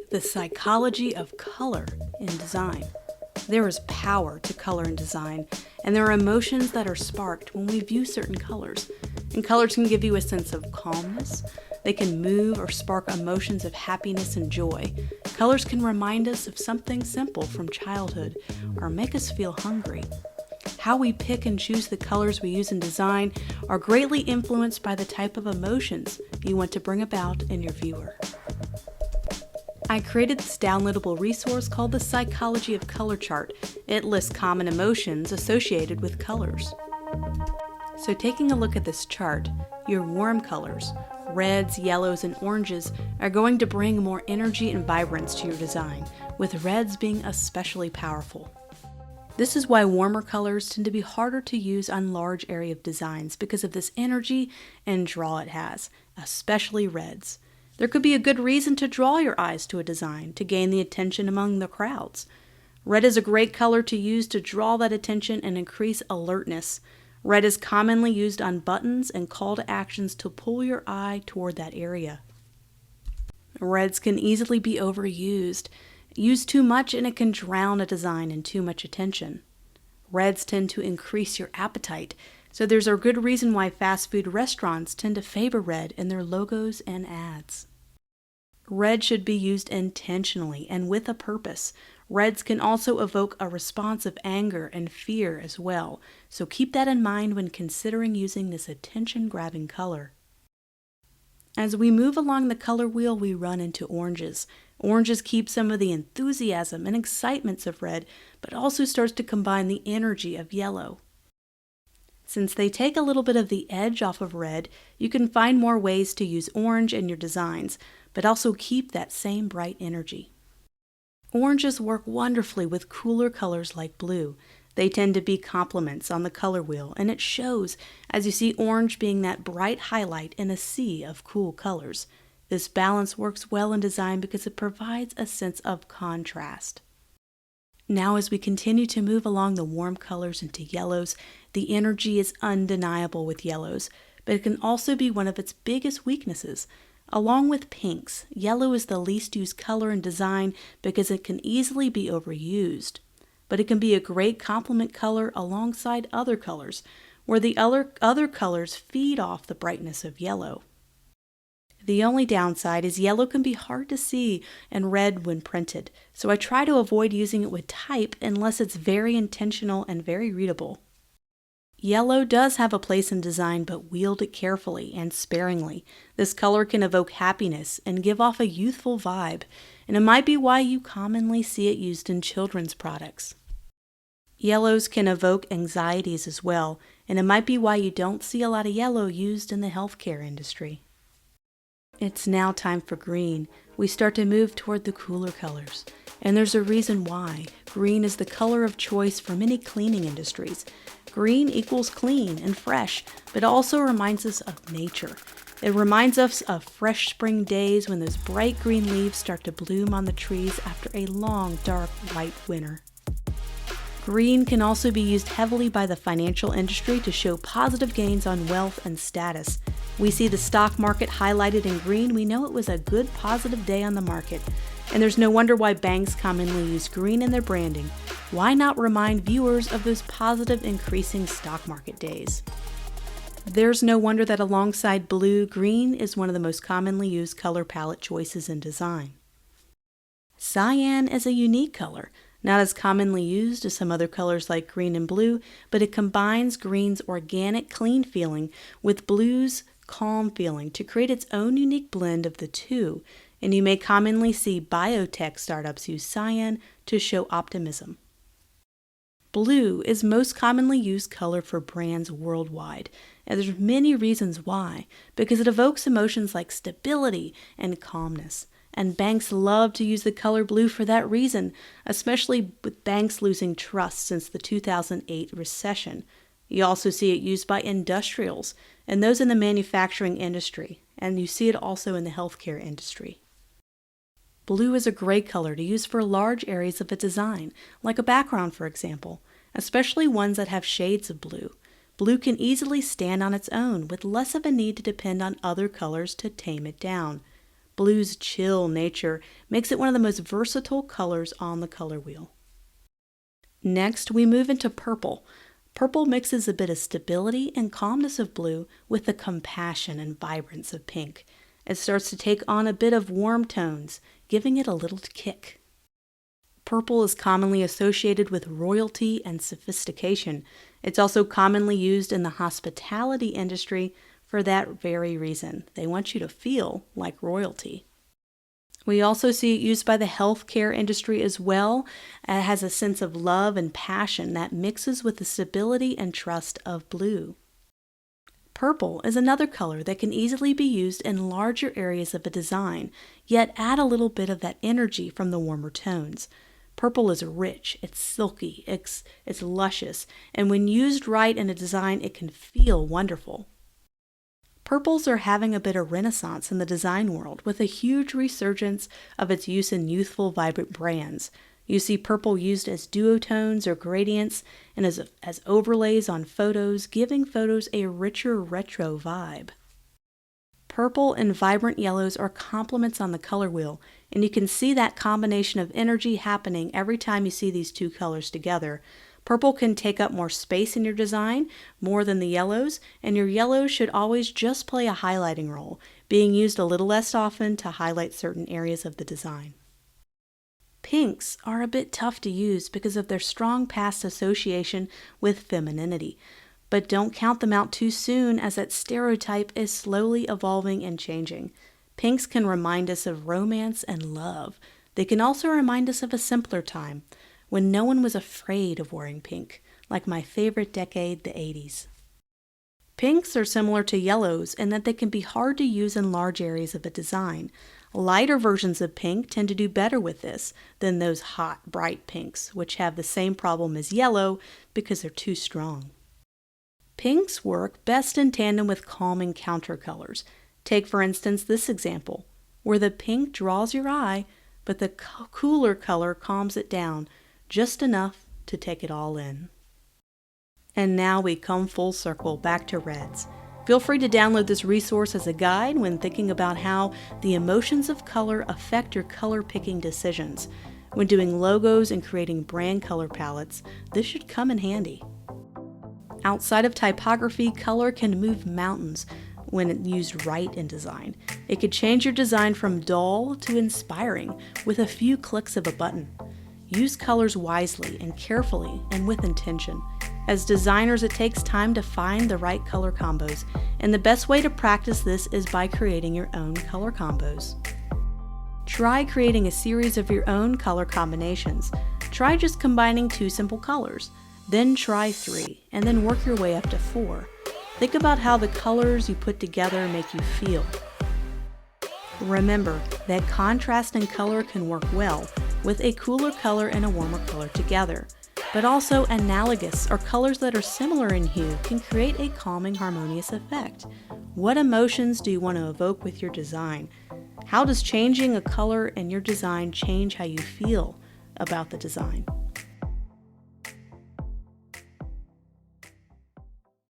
The psychology of color in design. There is power to color in design, and there are emotions that are sparked when we view certain colors. And colors can give you a sense of calmness. They can move or spark emotions of happiness and joy. Colors can remind us of something simple from childhood or make us feel hungry. How we pick and choose the colors we use in design are greatly influenced by the type of emotions you want to bring about in your viewer. I created this downloadable resource called the Psychology of Color Chart. It lists common emotions associated with colors. So taking a look at this chart, your warm colors, reds, yellows, and oranges, are going to bring more energy and vibrance to your design, with reds being especially powerful. This is why warmer colors tend to be harder to use on large area of designs because of this energy and draw it has, especially reds. There could be a good reason to draw your eyes to a design to gain the attention among the crowds. Red is a great color to use to draw that attention and increase alertness. Red is commonly used on buttons and call to actions to pull your eye toward that area. Reds can easily be overused. Used too much and it can drown a design in too much attention. Reds tend to increase your appetite, so there's a good reason why fast food restaurants tend to favor red in their logos and ads. Red should be used intentionally and with a purpose. Reds can also evoke a response of anger and fear as well, so keep that in mind when considering using this attention-grabbing color. As we move along the color wheel, we run into oranges. Oranges keep some of the enthusiasm and excitements of red, but also starts to combine the energy of yellow. Since they take a little bit of the edge off of red, you can find more ways to use orange in your designs, but also keep that same bright energy. Oranges work wonderfully with cooler colors like blue. They tend to be complements on the color wheel, and it shows as you see orange being that bright highlight in a sea of cool colors. This balance works well in design because it provides a sense of contrast. Now as we continue to move along the warm colors into yellows, the energy is undeniable with yellows, but it can also be one of its biggest weaknesses. Along with pinks, yellow is the least used color in design because it can easily be overused. But it can be a great complement color alongside other colors, where the other colors feed off the brightness of yellow. The only downside is yellow can be hard to see and read when printed, so I try to avoid using it with type unless it's very intentional and very readable. Yellow does have a place in design, but wield it carefully and sparingly. This color can evoke happiness and give off a youthful vibe, and it might be why you commonly see it used in children's products. Yellows can evoke anxieties as well, and it might be why you don't see a lot of yellow used in the healthcare industry. It's now time for green. We start to move toward the cooler colors, and there's a reason why. Green is the color of choice for many cleaning industries. Green equals clean and fresh, but also reminds us of nature. It reminds us of fresh spring days when those bright green leaves start to bloom on the trees after a long, dark, white winter. Green can also be used heavily by the financial industry to show positive gains on wealth and status. We see the stock market highlighted in green, we know it was a good positive day on the market. And there's no wonder why banks commonly use green in their branding. Why not remind viewers of those positive increasing stock market days? There's no wonder that alongside blue, green is one of the most commonly used color palette choices in design. Cyan is a unique color, not as commonly used as some other colors like green and blue, but it combines green's organic, clean feeling with blue's calm feeling to create its own unique blend of the two, and you may commonly see biotech startups use cyan to show optimism. Blue is most commonly used color for brands worldwide, and there's many reasons why, because it evokes emotions like stability and calmness. And banks love to use the color blue for that reason, especially with banks losing trust since the 2008 recession. You also see it used by industrials and those in the manufacturing industry, and you see it also in the healthcare industry. Blue is a great color to use for large areas of a design, like a background for example, especially ones that have shades of blue. Blue can easily stand on its own with less of a need to depend on other colors to tame it down. Blue's chill nature makes it one of the most versatile colors on the color wheel. Next, we move into purple. Purple mixes a bit of stability and calmness of blue with the compassion and vibrance of pink. It starts to take on a bit of warm tones, giving it a little kick. Purple is commonly associated with royalty and sophistication. It's also commonly used in the hospitality industry for that very reason. They want you to feel like royalty. We also see it used by the healthcare industry as well. It has a sense of love and passion that mixes with the stability and trust of blue. Purple is another color that can easily be used in larger areas of a design, yet add a little bit of that energy from the warmer tones. Purple is rich, it's silky, it's luscious, and when used right in a design, it can feel wonderful. Purples are having a bit of renaissance in the design world with a huge resurgence of its use in youthful, vibrant brands. You see purple used as duotones or gradients and as overlays on photos, giving photos a richer retro vibe. Purple and vibrant yellows are complements on the color wheel, and you can see that combination of energy happening every time you see these two colors together. Purple can take up more space in your design, more than the yellows, and your yellows should always just play a highlighting role, being used a little less often to highlight certain areas of the design. Pinks are a bit tough to use because of their strong past association with femininity, but don't count them out too soon as that stereotype is slowly evolving and changing. Pinks can remind us of romance and love. They can also remind us of a simpler time, when no one was afraid of wearing pink, like my favorite decade, the 80s. Pinks are similar to yellows in that they can be hard to use in large areas of a design. Lighter versions of pink tend to do better with this than those hot, bright pinks, which have the same problem as yellow because they're too strong. Pinks work best in tandem with calming countercolors. Take, for instance, this example, where the pink draws your eye, but the cooler color calms it down just enough to take it all in. And now we come full circle back to reds. Feel free to download this resource as a guide when thinking about how the emotions of color affect your color picking decisions. When doing logos and creating brand color palettes, this should come in handy. Outside of typography, color can move mountains when used right in design. It could change your design from dull to inspiring with a few clicks of a button. Use colors wisely and carefully and with intention. As designers, it takes time to find the right color combos, and the best way to practice this is by creating your own color combos. Try creating a series of your own color combinations. Try just combining 2 simple colors, then try 3, and then work your way up to 4. Think about how the colors you put together make you feel. Remember that contrast in color can work well with a cooler color and a warmer color together, but also analogous or colors that are similar in hue can create a calming, harmonious effect. What emotions do you want to evoke with your design? How does changing a color in your design change how you feel about the design?